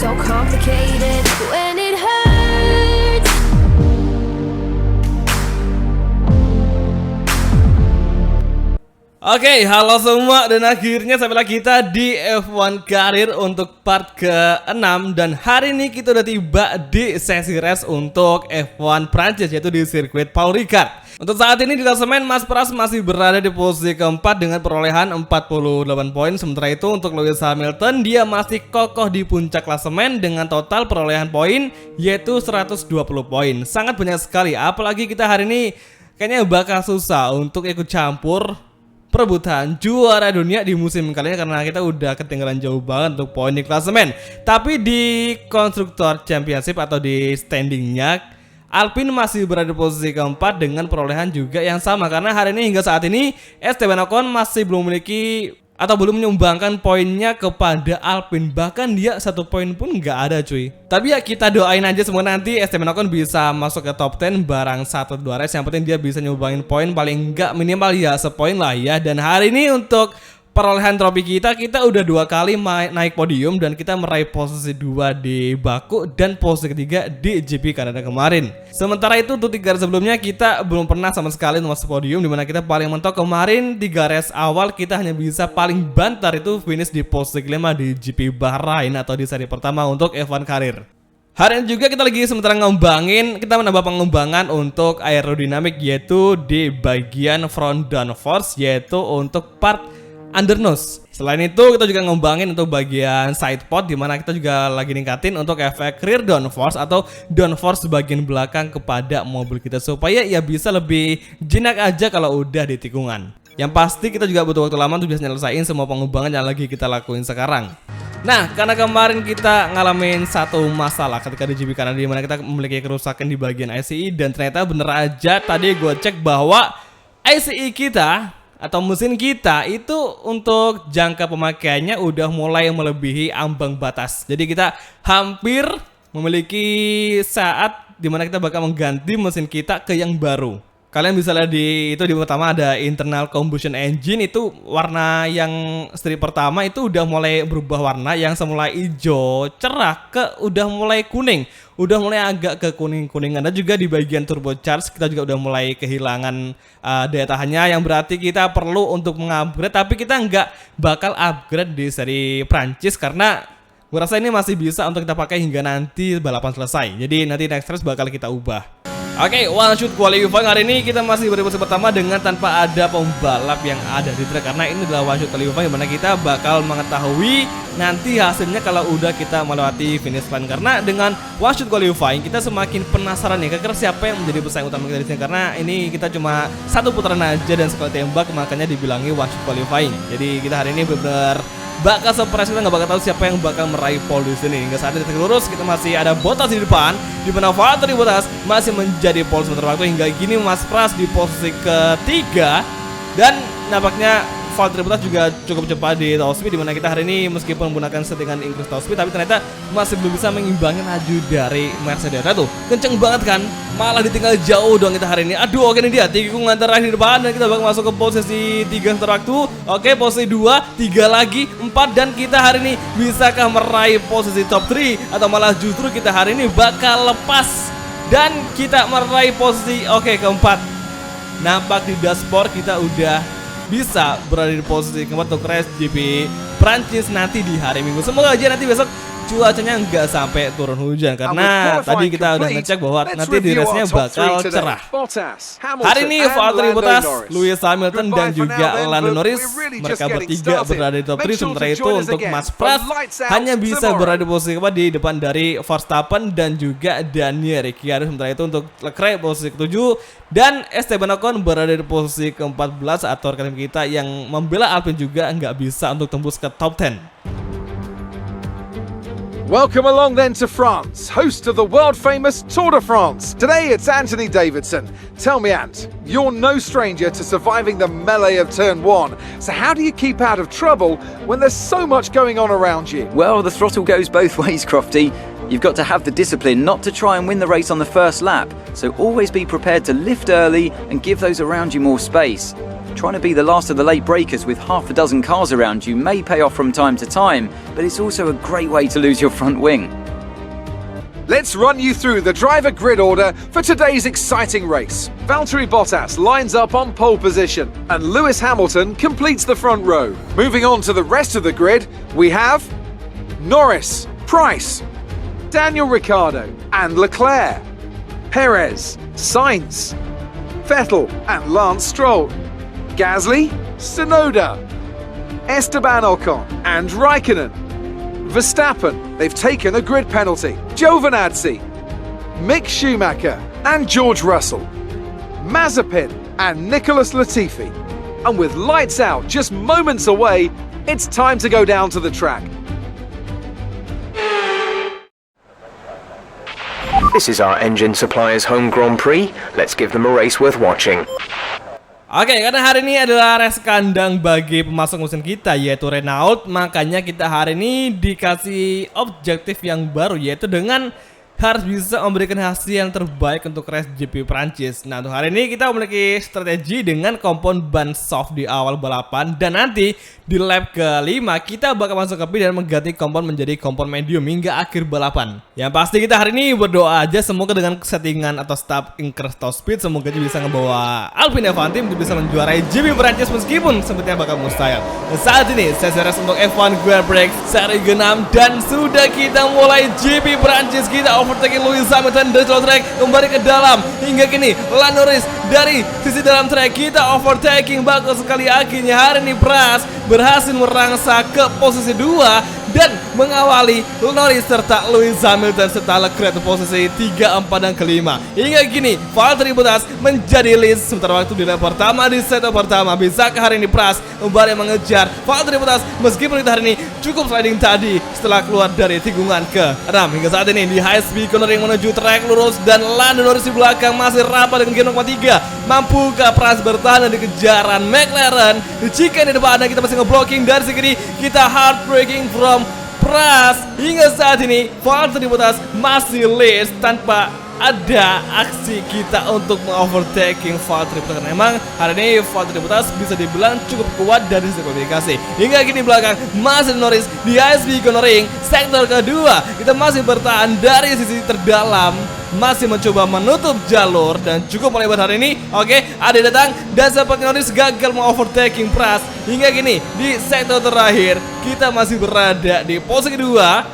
so complicated when it hurts. Oke, halo semua, dan akhirnya sampailah kita di F1 Karir untuk part ke-6. Dan hari ini kita udah tiba di sesi race untuk F1 Prancis, yaitu di sirkuit Paul Ricard. Untuk saat ini di klasemen Mas Pras masih berada di posisi keempat dengan perolehan 48 poin. Sementara itu untuk Lewis Hamilton, dia masih kokoh di puncak klasemen dengan total perolehan poin yaitu 120 poin. Sangat banyak sekali, apalagi kita hari ini kayaknya bakal susah untuk ikut campur perebutan juara dunia di musim kali ini karena kita udah ketinggalan jauh banget untuk poin di klasemen. Tapi di Constructor Championship atau di standingnya, Alpine masih berada di posisi keempat dengan perolehan juga yang sama, karena hari ini hingga saat ini Esteban Ocon masih belum memiliki atau belum menyumbangkan poinnya kepada Alpine. Bahkan dia 1 poin pun nggak ada cuy. Tapi ya kita doain aja semua nanti Esteban Ocon bisa masuk ke top 10 barang 1-2 race. Yang penting dia bisa nyumbangin poin paling nggak minimal ya sepoin lah ya. Dan hari ini untuk perolehan trofi kita udah 2 kali naik podium dan kita meraih posisi 2 di Baku dan posisi ketiga di GP Kanada kemarin. Sementara itu untuk 3 race sebelumnya kita belum pernah sama sekali masuk podium, dimana kita paling mentok kemarin 3 race awal kita hanya bisa paling bantar itu finish di posisi kelima di GP Bahrain atau di seri pertama untuk F1 Karir. Hari ini juga kita lagi sementara ngembangin, kita menambah pengembangan untuk aerodinamik yaitu di bagian front downforce yaitu untuk part undernose. Selain itu kita juga ngembangin untuk bagian side pod, dimana kita juga lagi ningkatin untuk efek rear downforce atau downforce bagian belakang kepada mobil kita supaya ya bisa lebih jinak aja kalau udah di tikungan. Yang pasti kita juga butuh waktu lama untuk bisa nyelesain semua pengembangan yang lagi kita lakuin sekarang. Nah, karena kemarin kita ngalamin satu masalah ketika di GP Kanada, dimana kita memiliki kerusakan di bagian ICE, dan ternyata bener aja tadi gue cek bahwa ICE kita atau mesin kita itu untuk jangka pemakaiannya udah mulai melebihi ambang batas. Jadi kita hampir memiliki saat dimana kita bakal mengganti mesin kita ke yang baru. Kalian bisa lihat di pertama ada internal combustion engine, itu warna yang strip pertama itu udah mulai berubah warna, yang semula hijau cerah ke udah mulai kuning, udah mulai agak ke kuning-kuningan. Dan juga di bagian turbocharge kita juga udah mulai kehilangan daya tahannya, yang berarti kita perlu untuk mengupgrade. Tapi kita nggak bakal upgrade di seri Prancis karena gue rasa ini masih bisa untuk kita pakai hingga nanti balapan selesai. Jadi nanti next race bakal kita ubah. Oke, one shoot qualifying hari ini kita masih beri posisi pertama dengan tanpa ada pembalap yang ada di track, karena ini adalah one shoot qualifying dimana kita bakal mengetahui nanti hasilnya kalau udah kita melewati finish line. Karena dengan one shoot qualifying kita semakin penasaran nih kira-kira siapa yang menjadi pesaing utama kita di sini, karena ini kita cuma satu putaran aja dan sekali tembak, makanya dibilangi one shoot qualifying. Jadi kita hari ini benar-benar bakal surprise, kita nggak bakal tahu siapa yang bakal meraih pole di sini. Hingga saat ini lurus kita masih ada Bottas di depan, di mana Valtteri Bottas masih menjadi pole sementara waktu. Hingga gini Mas Pras di posisi ketiga, dan nampaknya Valtteri Bottas juga cukup cepat di top speed, dimana kita hari ini meskipun menggunakan settingan increase top speed tapi ternyata masih belum bisa mengimbangi laju dari Mercedes. Tuh kenceng banget kan, malah ditinggal jauh dong kita hari ini. Aduh, oke, ini dia tikungan terakhir di depan dan kita bakal masuk ke posisi 3 sementara waktu. Oke, posisi 2, 3 lagi, 4, dan kita hari ini bisakah meraih posisi top 3 atau malah justru kita hari ini bakal lepas dan kita meraih posisi keempat. Nampak di dashboard kita udah bisa berada di posisi keempat untuk race GP Prancis nanti di hari Minggu. Semoga aja nanti besok cuacanya nggak sampai turun hujan, karena tadi kita udah ngecek bahwa nanti di race-nya bakal cerah. Hari ini Valtteri Bottas, Lewis Hamilton, dan juga Lando Norris mereka bertiga berada di top 3. Sementara itu untuk Mas Pras hanya bisa berada di posisi keempat di depan dari Verstappen dan juga Daniel Ricciardo. Sementara itu untuk Leclerc posisi ke-7 dan Esteban Ocon berada di posisi ke-14 atau rekan kita yang membela Alpine juga nggak bisa untuk tembus ke top 10. Welcome along then to France, host of the world-famous Tour de France. Today it's Anthony Davidson. Tell me, Ant, you're no stranger to surviving the melee of turn 1. So how do you keep out of trouble when there's so much going on around you? Well, the throttle goes both ways, Crofty. You've got to have the discipline not to try and win the race on the first lap. So always be prepared to lift early and give those around you more space. Trying to be the last of the late breakers with half a dozen cars around you may pay off from time to time, but it's also a great way to lose your front wing. Let's run you through the driver grid order for today's exciting race. Valtteri Bottas lines up on pole position, and Lewis Hamilton completes the front row. Moving on to the rest of the grid, we have Norris, Price, Daniel Ricciardo and Leclerc, Perez, Sainz, Vettel and Lance Stroll, Gasly, Tsunoda, Esteban Ocon and Raikkonen, Verstappen, they've taken a grid penalty, Giovinazzi, Mick Schumacher and George Russell, Mazepin and Nicholas Latifi. And with lights out just moments away, it's time to go down to the track. This is our engine supplier's home Grand Prix. Let's give them a race worth watching. Oke, karena hari ini adalah race kandang bagi pemasok mesin kita, yaitu Renault. Makanya kita hari ini dikasih objektif yang baru, yaitu dengan harus bisa memberikan hasil yang terbaik untuk race GP Prancis. Nah, untuk hari ini kita memiliki strategi dengan kompon ban soft di awal balapan, dan nanti di lap ke-5 kita bakal masuk ke pit dan mengganti kompon menjadi kompon medium hingga akhir balapan. Yang pasti kita hari ini berdoa aja semoga dengan settingan atau stop increase top speed semoga bisa ngebawa Alpine F1 Team untuk bisa menjuarai GP Prancis meskipun sepertinya bakal mustahil. Dan saat ini sesi race untuk F1 Grand Prix seri ke-6 dan sudah kita mulai GP Prancis. Kita overtaking Lewis Hamilton dari jalur track kembali ke dalam. Hingga kini Lando Norris dari sisi dalam track kita overtaking. Bagus sekali akhirnya hari ini Pras berhasil merangsa ke posisi 2 dan mengawali Norris serta Lewis Hamilton serta Leclerc posisi 3, 4 dan ke-5. Hingga kini Valtteri Bottas menjadi lead sementara waktu di lap pertama di set pertama. Bisakah hari ini Pras kembali mengejar Valtteri Bottas meskipun kita hari ini cukup sliding tadi setelah keluar dari tikungan ke-6. Hingga saat ini di high speed cornering menuju track lurus dan Lando Norris di belakang masih rapat dengan gear 0,3. Mampukah Pras bertahan di kejaran McLaren? Jika di depan kita masih ngeblocking dari segi kita heartbreaking from Pras. Hingga saat ini Valtteri Bottas masih lead tanpa ada aksi kita untuk mengovertaking Valtteri Bottas. Memang hari ini Valtteri Bottas bisa dibilang cukup kuat dari sisi kualifikasi. Hingga kini belakang masih Norris di ISB cornering sektor kedua. Kita masih bertahan dari sisi terdalam, masih mencoba menutup jalur dan cukup melebar hari ini. Oke, ada datang dan sepertinya Norris gagal mengovertaking Pras. Hingga kini di sektor terakhir kita masih berada di posisi kedua,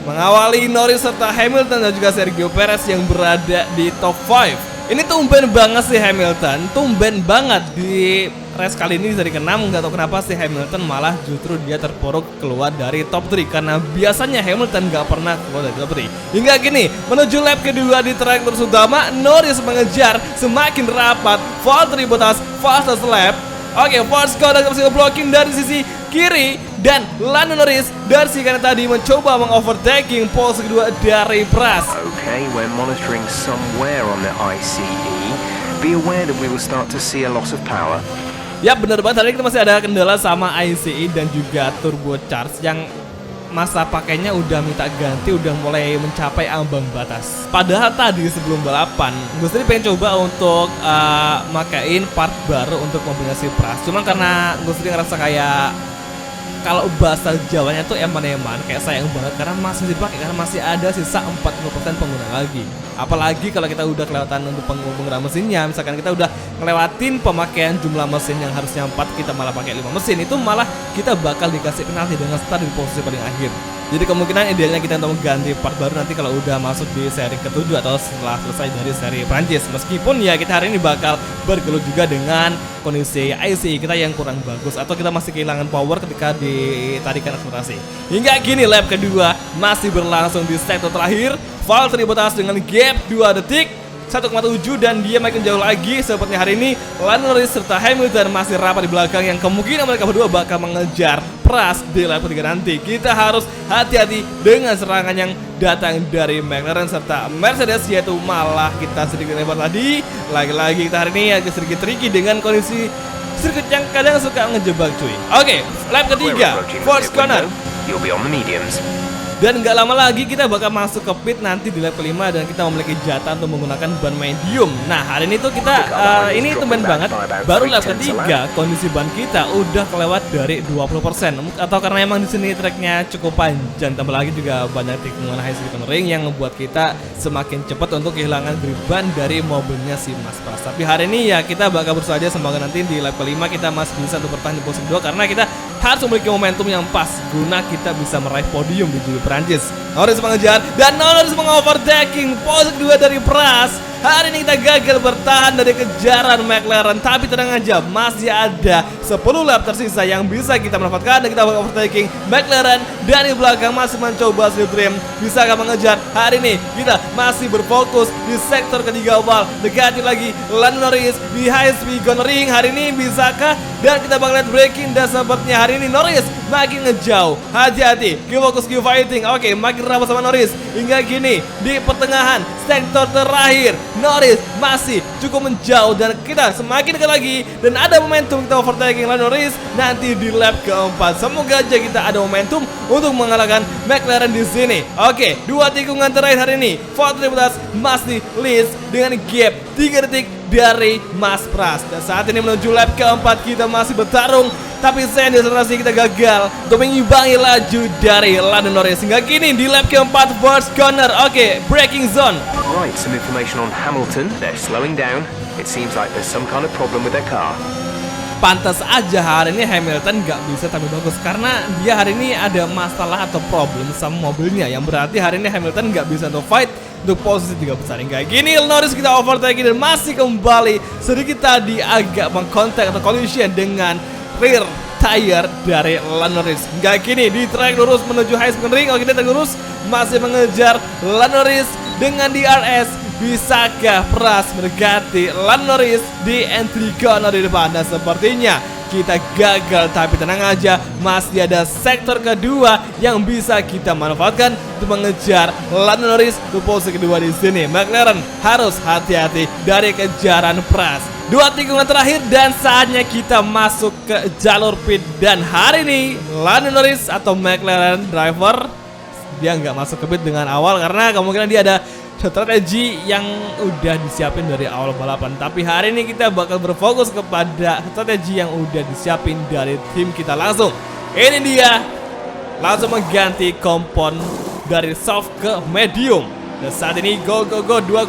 mengawali Norris serta Hamilton dan juga Sergio Perez yang berada di top 5. Ini tumben banget sih Hamilton, tumben banget di race kali ini dari ke-6. Nggak tahu kenapa sih Hamilton malah justru dia terpuruk keluar dari top 3, karena biasanya Hamilton nggak pernah keluar dari top 3. Hingga kini menuju lap kedua di track terus utama, Norris mengejar semakin rapat Valtteri Bottas fastest lap. Oke, Force Code masih blocking dari sisi kiri dan Lando Norris dari sisi kanan tadi mencoba mengovertaking posisi kedua dari Pras. Okay, we're monitoring somewhere on the ICE. Be aware that we will start to see a loss of power. Ya benar banget, hari ini kita masih ada kendala sama ICE dan juga turbocharge yang masa pakainya udah minta ganti, udah mulai mencapai ambang batas. Padahal tadi sebelum balapan gue sendiri pengen coba untuk makain part baru untuk kombinasi Pras. Cuman karena gue sendiri ngerasa kayak kalau bahasa Jawanya tuh eman-eman, kayak sayang banget karena masih dipakai, karena masih ada sisa 40% pengguna lagi. Apalagi kalau kita udah kelewatan untuk penggunaan mesinnya, misalkan kita udah ngelewatin pemakaian jumlah mesin yang harusnya 4, kita malah pakai 5 mesin, itu malah kita bakal dikasih penalti dengan start di posisi paling akhir. Jadi kemungkinan idealnya kita untuk mengganti part baru nanti kalau udah masuk di seri ke-7 atau setelah selesai dari seri Prancis. Meskipun ya kita hari ini bakal bergelut juga dengan kondisi IC kita yang kurang bagus, atau kita masih kehilangan power ketika ditarikan akselerasi. Hingga kini lap kedua masih berlangsung di sektor terakhir. Valtteri Bottas dengan gap 2 detik 1,7 dan dia makin jauh lagi. Seperti hari ini Lando Norris serta Hamilton masih rapat di belakang yang kemungkinan mereka berdua bakal mengejar Pras di lap ketiga nanti. Kita harus hati-hati dengan serangan yang datang dari McLaren serta Mercedes, yaitu malah kita sedikit lebar tadi. Lagi-lagi kita hari ini agak sedikit tricky dengan kondisi sirkuit yang kadang suka ngejebak cuy. Oke, lap ketiga Force Corner. You'll be on the mediums. Dan nggak lama lagi kita bakal masuk ke pit nanti di lap kelima dan kita memiliki jatah untuk menggunakan ban medium. Nah hari ini tuh kita ini tumben banget, baru lap ketiga kondisi ban kita udah kelewat dari 20%. Atau karena emang di sini treknya cukup panjang, tambah lagi juga banyak tikungan high speed ring yang membuat kita semakin cepat untuk kehilangan grip ban dari mobilnya si Mas Pras. Tapi hari ini ya kita bakal berusaha aja, semoga nanti di lap kelima kita masih bisa untuk bertahan di posisi kedua, karena kita harus memiliki momentum yang pas guna kita bisa meraih podium di GP Prancis. Norris mengejar dan Norris mengovertaking posisi kedua dari Pras. Hari ini kita gagal bertahan dari kejaran McLaren, tapi tenang aja, masih ada 10 lap tersisa yang bisa kita manfaatkan dan kita bakal overtaking McLaren. Dan di belakang masih mencoba Slipstream, bisakah mengejar? Hari ini kita masih berfokus di sektor ketiga awal, dekati lagi Lando Norris di high speed cornering. Hari ini bisakah? Dan kita bakal lihat braking dan sepertinya hari ini Norris makin ngejauh. Hati-hati, keep fokus, keep fighting. Oke, makin rapat sama Norris hingga kini di pertengahan sektor terakhir Norris masih cukup menjauh dan kita semakin dekat lagi dan ada momentum kita overtaking Lando Norris nanti di lap keempat. Semoga aja kita ada momentum untuk mengalahkan McLaren di sini. Oke, 2 tikungan terakhir hari ini Valtteri Bottas masih lead dengan gap 3 detik dari Mas Pras. Dan saat ini menuju lap keempat kita masih bertarung, tapi sayang di akselerasi kita gagal untuk mengimbangi laju dari Lando Norris hingga kini di lap keempat first corner. Oke, braking zone. Right, some information on Hamilton. They're slowing down. It seems like there's some kind of problem with their car. Pantas aja hari ini Hamilton nggak bisa tampil bagus karena dia hari ini ada masalah atau problem sama mobilnya, yang berarti hari ini Hamilton nggak bisa untuk fight untuk posisi 3 besar. Hingga gini Norris kita overtaking dan masih kembali sedikit tadi agak mengkontak atau collision dengan rear tire dari Lando Norris. Hingga kini di track lurus menuju high speed ring. Oke, kita lurus masih mengejar Lando Norris dengan DRS. Bisakah Pras mendekati Lando Norris di entry corner di depan? Dan sepertinya kita gagal, tapi tenang aja, masih ada sektor kedua yang bisa kita manfaatkan untuk mengejar Lando Norris di posisi kedua di sini. McLaren harus hati-hati dari kejaran Pras. 2 tikungan terakhir dan saatnya kita masuk ke jalur pit. Dan hari ini Lando Norris atau McLaren driver dia nggak masuk ke pit dengan awal karena kemungkinan dia ada strategi yang udah disiapin dari awal balapan. Tapi hari ini kita bakal berfokus kepada strategi yang udah disiapin dari tim kita langsung. Ini dia, langsung mengganti kompon dari soft ke medium. Dan saat ini go 2,8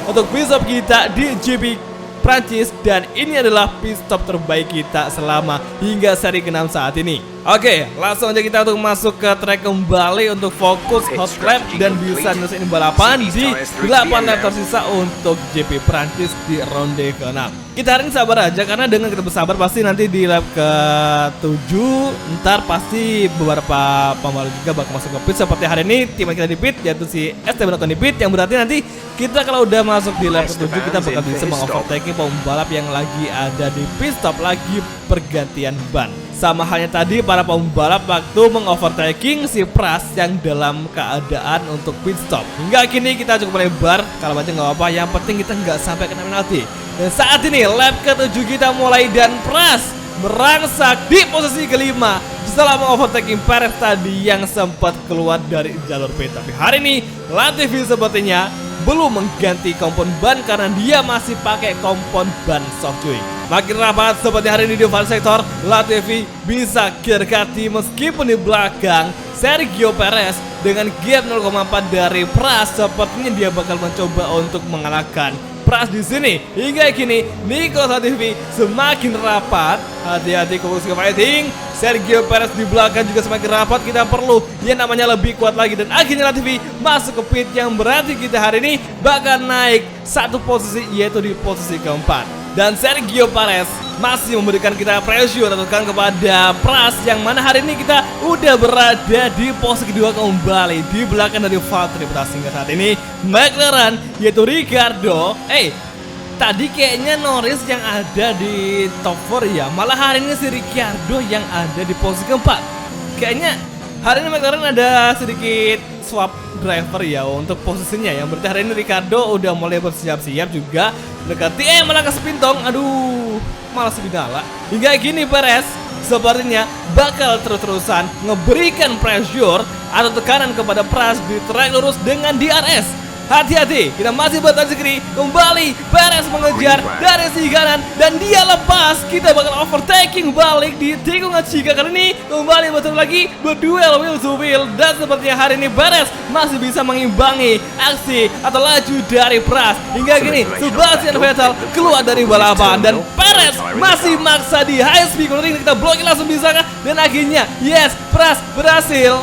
untuk pit stop kita di GP Prancis, dan ini adalah pit stop terbaik kita selama hingga seri ke-6 saat ini. Oke, langsung aja kita untuk masuk ke track kembali untuk fokus hot lap dan bisa nyelesain balapan di 8 lap tersisa untuk GP Prancis di ronde ke-6. Kita hari ini sabar aja karena dengan kita bersabar pasti nanti di lap ke-7 ntar pasti beberapa pembalap juga bakal masuk ke pit seperti hari ini tim kita di pit yaitu si Esteban Ocon di pit, yang berarti nanti kita kalau udah masuk di lap ke-7 kita bakal bisa mengovertaking pembalap yang lagi ada di pit stop lagi pergantian ban. Sama halnya tadi para pembalap waktu mengovertaking si Pras yang dalam keadaan untuk pit stop. Hingga kini kita cukup lebar, kalau baca nggak apa-apa, yang penting kita nggak sampai kena penalti. Dan saat ini lap ke-7 kita mulai dan Pras merangsak di posisi kelima setelah mengovertaking Perez tadi yang sempat keluar dari jalur pit. Tapi hari ini Latifi sepertinya belum mengganti kompon ban karena dia masih pakai kompon ban soft cuy. Makin rapat seperti hari ini di oval sektor, Latifi bisa dekati meskipun di belakang Sergio Perez dengan gap 0,4 dari Pras. Sepertinya dia bakal mencoba untuk mengalahkan Pras di sini. Hingga kini Nico Latifi semakin rapat. Hati-hati fokus ke fighting. Sergio Perez di belakang juga semakin rapat. Kita perlu yang namanya lebih kuat lagi. Dan akhirnya Latifi masuk ke pit, yang berarti kita hari ini bakal naik 1 posisi yaitu di posisi keempat. Dan Sergio Perez masih memberikan kita pressure atau tekan kepada Pras, yang mana hari ini kita udah berada di posisi kedua kembali di belakang dari Valtteri Bottas. Hingga saat ini McLaren yaitu Ricardo, tadi kayaknya Norris yang ada di top 4 ya, malah hari ini si Ricardo yang ada di posisi keempat. Kayaknya hari ini McLaren ada sedikit swap driver ya untuk posisinya, yang berarti hari ini Ricardo udah mulai bersiap-siap juga dekati malah ke spintong. Aduh, malah segala. Hingga gini Perez sepertinya bakal terus-terusan ngeberikan pressure atau tekanan kepada Pras di trek lurus dengan DRS. Hati-hati, kita masih bertahan segini. Kembali Perez mengejar dari sisi kanan dan dia lepas. Kita bakal overtaking balik di tikungan Chica kali ini. Kembali bertemu lagi berduel wheel to wheel. Dan sepertinya hari ini Perez masih bisa mengimbangi aksi atau laju dari Pras. Hingga kini Sebastian Vettel keluar dari balapan dan Perez masih maksa di high speed cornering. Kita blokir langsung bisakah? Dan akhirnya yes, Pras berhasil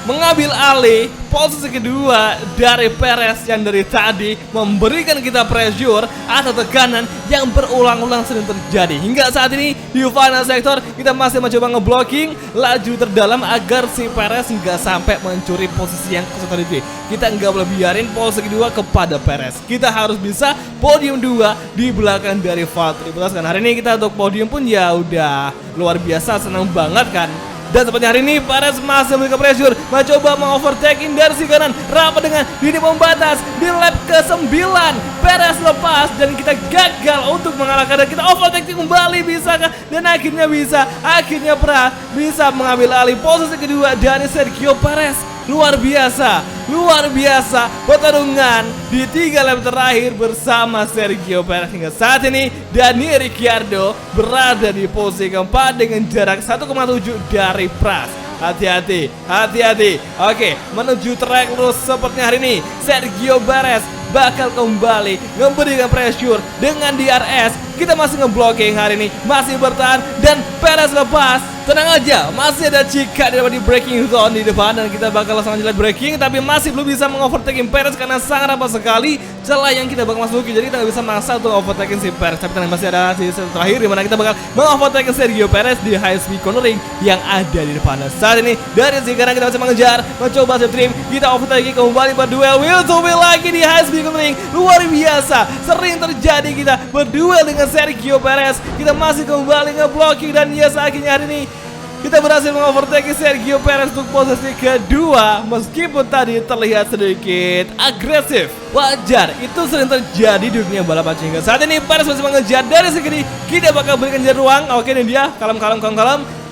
mengambil alih posisi kedua dari Perez yang dari tadi memberikan kita pressure atau tekanan yang berulang-ulang sering terjadi. Hingga saat ini di final sektor kita masih mencoba ngeblocking laju terdalam agar si Perez nggak sampai mencuri posisi yang kesulitan itu. Kita nggak boleh biarin posisi kedua kepada Perez. Kita harus bisa podium 2 di belakang dari Valtteri Bottas. Kan hari ini kita untuk podium pun ya udah luar biasa, senang banget kan. Dan seperti hari ini Perez masih memiliki pressure, mencoba mengovertaking dari sisi kanan, rapat dengan dini pembatas di lap ke-9. Perez lepas dan kita gagal untuk mengalahkan dan kita overtaking kembali, bisakah? Dan akhirnya bisa, akhirnya Pras bisa mengambil alih posisi kedua dari Sergio Perez. Luar biasa pertarungan di 3 lap terakhir bersama Sergio Perez hingga saat ini. Daniel Ricciardo berada di posisi keempat dengan jarak 1,7 dari Pras. Hati-hati. Oke, menuju trek lurus seperti hari ini Sergio Perez bakal kembali memberikan pressure dengan DRS. Kita masih ngeblocking hari ini, masih bertahan dan Perez lepas. Tenang aja, masih ada Chica di braking zone di depan dan kita bakal langsung lanjut braking, tapi masih belum bisa mengovertaking Perez karena sangat rapat sekali celah yang kita bakal masuki. Jadi kita nggak bisa maksa untuk overtaking si Perez. Tapi tenang, masih ada sisi terakhir di mana kita bakal mengovertaking Sergio Perez di high speed cornering yang ada di depan. Dan saat ini dari sisi kanan kita masih mengejar, mencoba slip trim. Kita overtaking kembali berduel wheel to wheel lagi di high speed cornering. Luar biasa, sering terjadi kita berduel dengan Sergio Perez. Kita masih kembali ngeblocking dan yes, akhirnya hari ini kita berhasil mengovertake Sergio Perez untuk posisi kedua. Meskipun tadi terlihat sedikit agresif, wajar, itu sering terjadi di dunia balapan. Hingga saat ini Perez masih mengejar dari segini. Kita bakal berikan ruang. Oke, ini dia, kalem.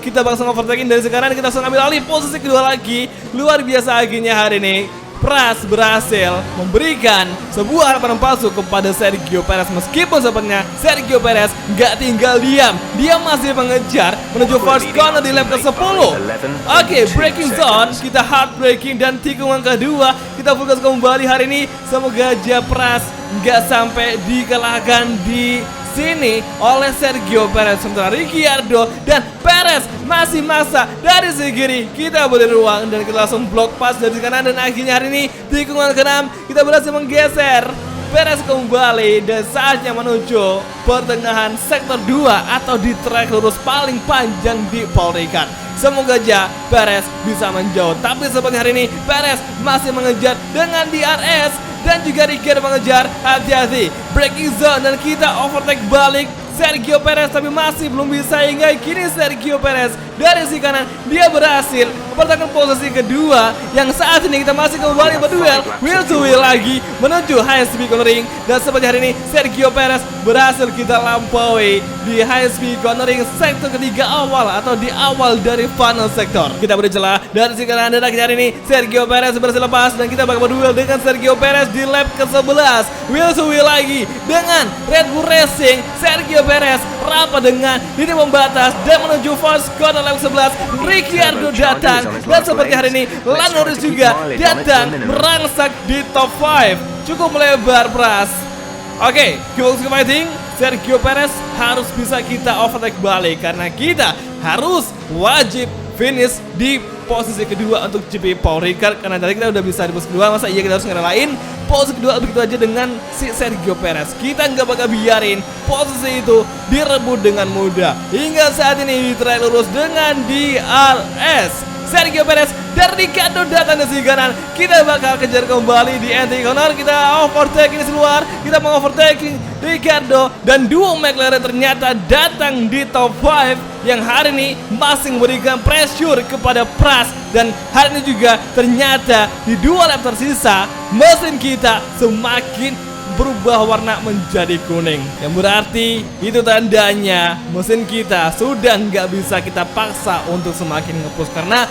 Kita bakal overtaking dari sekarang. Kita langsung ambil alih posisi kedua lagi. Luar biasa, akhirnya hari ini Pras berhasil memberikan sebuah harapan palsu kepada Sergio Perez. Meskipun sebenarnya Sergio Perez nggak tinggal diam, dia masih mengejar menuju first corner di lap ke-10. Oke, braking zone, kita hard braking dan tikungan kedua kita fokus kembali hari ini. Semoga aja Pras nggak sampai dikalahkan di sini oleh Sergio Perez. Sementara Ricciardo dan Perez masih maksa dari sisi kiri. Kita beri ruang dan kita langsung blok pas dari kanan. Dan akhirnya hari ini tikungan ke-6 kita berhasil menggeser Perez kembali dan saatnya menuju pertengahan sektor 2 atau di trek lurus paling panjang di Paul Ricard. Semoga aja Perez bisa menjauh. Tapi seperti hari ini Perez masih mengejar dengan DRS dan juga Ricciardo mengejar. Hati-hati, braking zone dan kita overtake balik Sergio Perez, tapi masih belum bisa. Hingga kini Sergio Perez dari sisi kanan dia berhasil mempertahankan posisi kedua. Yang saat ini kita masih kembali berduel wheel to wheel lagi menuju high speed cornering. Dan seperti hari ini Sergio Perez berhasil kita lampaui di high speed cornering sektor ketiga awal atau di awal dari final sektor. Kita beri celah dari sisi kanan dan akhirnya hari ini Sergio Perez berhasil lepas dan kita bakal berduel dengan Sergio Perez di lap ke-11 wheel to wheel lagi dengan Red Bull Racing. Sergio Perez rapat dengan dini pembatas dan menuju first corner lap 11. Ricciardo datang dan seperti hari ini Lando Norris juga datang merangsak di top 5. Cukup melebar Pras. Oke, keep fighting. Sergio Perez harus bisa kita overtake balik karena kita harus wajib finish di posisi kedua untuk GP Paul Ricard. Karena tadi kita udah bisa di posisi kedua, masa iya kita harus ngerelain posisi kedua begitu aja dengan si Sergio Perez. Kita nggak bakal biarin posisi itu direbut dengan mudah. Hingga saat ini di trek lurus dengan DRS Sergio Perez dan Ricciardo datang dari sisi kanan. Kita bakal kejar kembali di anti corner. Kita overtaking di luar. Kita mengovertaking Ricciardo dan duo McLaren ternyata datang di top 5 yang hari ini masih memberikan pressure kepada Pras. Dan hari ini juga ternyata di dua lap tersisa mesin kita semakin berubah warna menjadi kuning. Yang berarti itu tandanya mesin kita sudah nggak bisa kita paksa untuk semakin nge-push, karena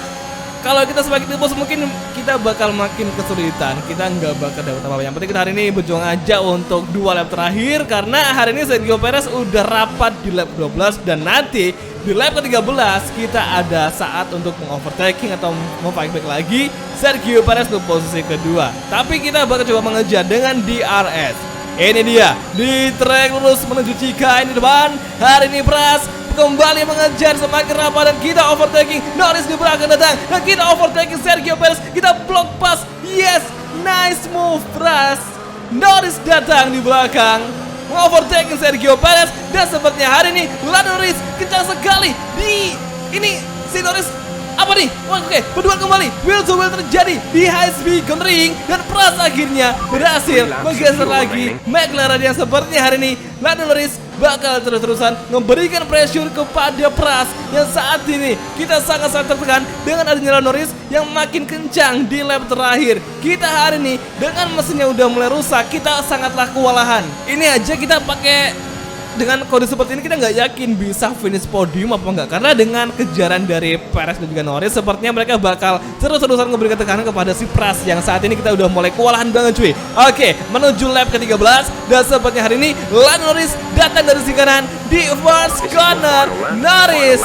kalau kita semakin nge-push mungkin kita bakal makin kesulitan, kita nggak bakal dapat apa-apa. Yang penting kita hari ini berjuang aja untuk 2 lap terakhir, karena hari ini Sergio Perez udah rapat di lap 12 dan nanti di lap ke-13 kita ada saat untuk mengovertaking atau memfight back lagi Sergio Perez untuk posisi kedua. Tapi kita bakal coba mengejar dengan DRS. Ini dia di trek lurus menuju Chica ini depan. Hari ini Pras kembali mengejar semakin rapat dan kita overtaking. Norris di belakang datang dan kita overtaking Sergio Perez. Kita block pass. Yes, nice move Pras. Norris datang di belakang overtaking Sergio Perez dan sepertinya hari ini Lando Norris kencang sekali di ini si Norris apa nih? Oke, berdua kembali wheel to wheel terjadi di high speed ring dan Pras akhirnya berhasil menggeser lagi McLaren yang sepertinya hari ini Lando Norris bakal terus-terusan memberikan pressure kepada Pras yang saat ini kita sangat-sangat tertekan dengan adanya Lando Norris yang makin kencang di lap terakhir. Kita hari ini dengan mesinnya udah mulai rusak, kita sangatlah kewalahan. Ini aja kita pakai dengan kode seperti ini kita nggak yakin bisa finish podium apa enggak, karena dengan kejaran dari Perez dan juga Norris sepertinya mereka bakal terus-terusan memberikan tekanan kepada si Pras yang saat ini kita udah mulai kewalahan banget cuy. Oke, menuju lap ke-13 dan sepertinya hari ini Lando Norris datang dari sisi kanan di first corner. Norris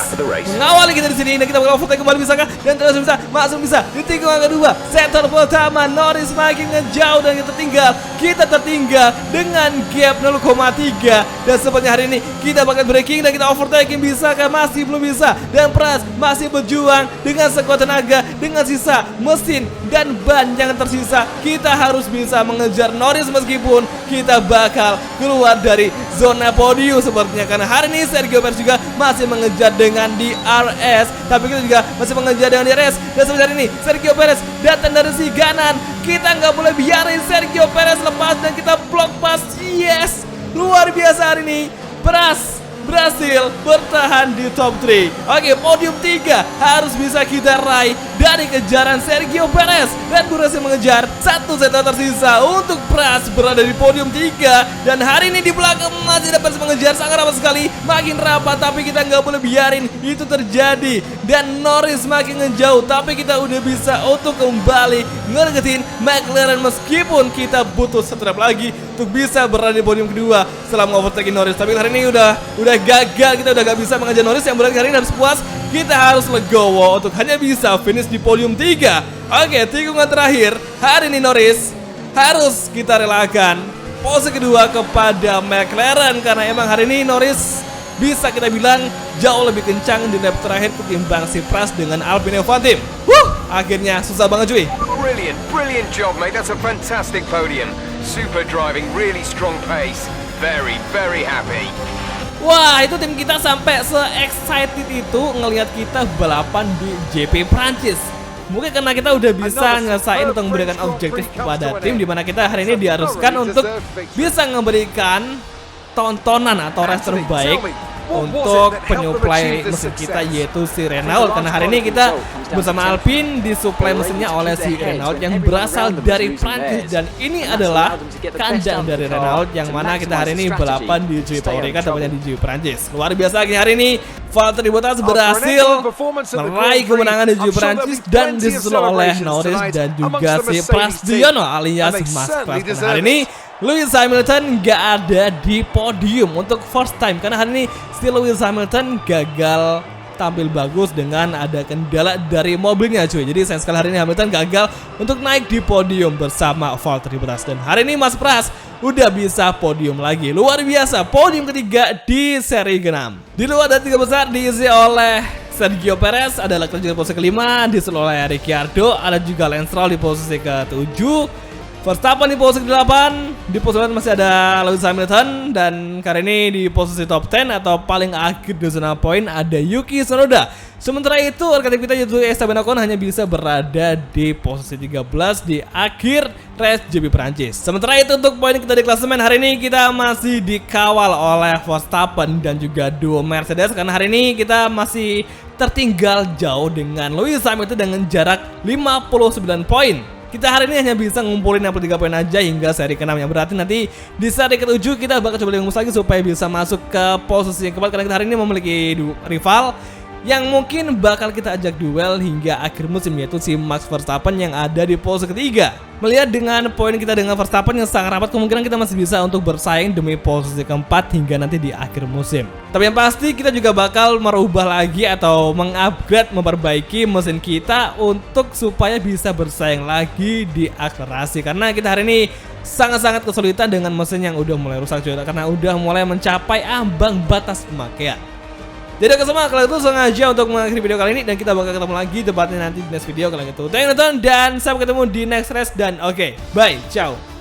mengawali kita di sini dan kita bakal overtake kembali bisakah dan terus bisa masuk bisa di tikungan kedua sektor pertama. Norris makin ngejauh dan kita tertinggal dengan gap 0,3 dan sepertinya hari ini kita bakal breaking dan kita overtaking bisakah? Masih belum bisa dan Pras masih berjuang dengan sekuat tenaga dengan sisa mesin dan ban yang tersisa. Kita harus bisa mengejar Norris meskipun kita bakal keluar dari zona podium sepertinya, karena hari ini Sergio Perez juga masih mengejar dengan DRS, tapi kita juga masih mengejar dengan DRS dan seperti hari ini Sergio Perez datang dari sisi kanan. Kita nggak boleh biarin Sergio Perez lepas dan kita block pass. Yes, luar biasa hari ini Pras berhasil bertahan di top 3. Oke, podium 3 harus bisa kita raih dari kejaran Sergio Perez dan berhasil mengejar satu set tersisa untuk Pras berada di podium 3 dan hari ini di belakang masih dapat mengejar sangat rapat sekali, makin rapat tapi kita nggak boleh biarin itu terjadi dan Norris makin ngejauh tapi kita udah bisa untuk kembali ngedeketin McLaren meskipun kita butuh satu lap lagi untuk bisa berada di podium kedua setelah mengovertaking Norris. Tapi hari ini udah gagal, kita udah gak bisa mengejar Norris, yang berarti hari ini harus puas. Kita harus legowo untuk hanya bisa finish di podium 3. Oke, tikungan terakhir hari ini Norris harus kita relakan pose kedua kepada McLaren karena emang hari ini Norris bisa kita bilang jauh lebih kencang di lap terakhir ketimbang si Pras dengan Alpine F1 Team. Akhirnya susah banget cuy. Brilliant job mate, that's a fantastic podium. Super driving, really strong pace. Very happy. Wah, itu tim kita sampai se-excited itu ngelihat kita balapan di GP Prancis. Mungkin karena kita udah bisa ngerasain untuk memberikan objektif kepada tim, dimana kita hari ini diharuskan untuk bisa memberikan tontonan atau race terbaik untuk penyuplai mesin kita yaitu si Renault, karena hari ini kita bersama Alpine disuplai mesinnya oleh si Renault yang berasal dari Prancis dan ini adalah kandang dari Renault yang mana kita hari ini balapan di GP Paurica tepatnya di GP Prancis. Luar biasa hari ini Valtteri Bottas berhasil meraih kemenangan di GP Prancis dan disusul oleh Norris dan juga si Prasdiono alias Mas Pras. Hari ini Lewis Hamilton gak ada di podium untuk first time karena hari ini si Lewis Hamilton gagal tampil bagus dengan ada kendala dari mobilnya cuy. Jadi sayang sekali hari ini Hamilton gagal untuk naik di podium bersama Valtteri Bottas. Dan hari ini Mas Pras udah bisa podium lagi. Luar biasa, podium ketiga di seri ke-6. Di luar dari tiga besar diisi oleh Sergio Perez, ada Leclerc di posisi kelima, disusul oleh Ricciardo, ada juga Lance Stroll di posisi ke-7, Verstappen di posisi ke-8, di posisi 9 masih ada Lewis Hamilton, dan kali ini di posisi top 10 atau paling akhir di zona poin ada Yuki Tsunoda. Sementara itu rekan kita yaitu Esteban Ocon hanya bisa berada di posisi 13 di akhir race GP Prancis. Sementara itu untuk poin kita di klasemen hari ini kita masih dikawal oleh Verstappen dan juga duo Mercedes karena hari ini kita masih tertinggal jauh dengan Lewis Hamilton dengan jarak 59 poin. Kita hari ini hanya bisa ngumpulin 63 poin aja hingga seri ke-6 yang berarti nanti di seri ke-7 kita bakal coba lembus lagi supaya bisa masuk ke posisi yang keempat karena kita hari ini memiliki rival yang mungkin bakal kita ajak duel hingga akhir musim, yaitu si Max Verstappen yang ada di posisi ketiga. Melihat dengan poin kita dengan Verstappen yang sangat rapat, kemungkinan kita masih bisa untuk bersaing demi posisi keempat hingga nanti di akhir musim. Tapi yang pasti kita juga bakal merubah lagi atau mengupgrade, memperbaiki mesin kita untuk supaya bisa bersaing lagi di akselerasi, karena kita hari ini sangat-sangat kesulitan dengan mesin yang udah mulai rusak juga karena udah mulai mencapai ambang batas pemakaian. Jadi semua kalian itu sengaja untuk mengakhiri video kali ini dan kita bakal ketemu lagi tepatnya nanti di next video kalian itu. Thank you nonton dan sampai ketemu di next race dan oke, bye, ciao.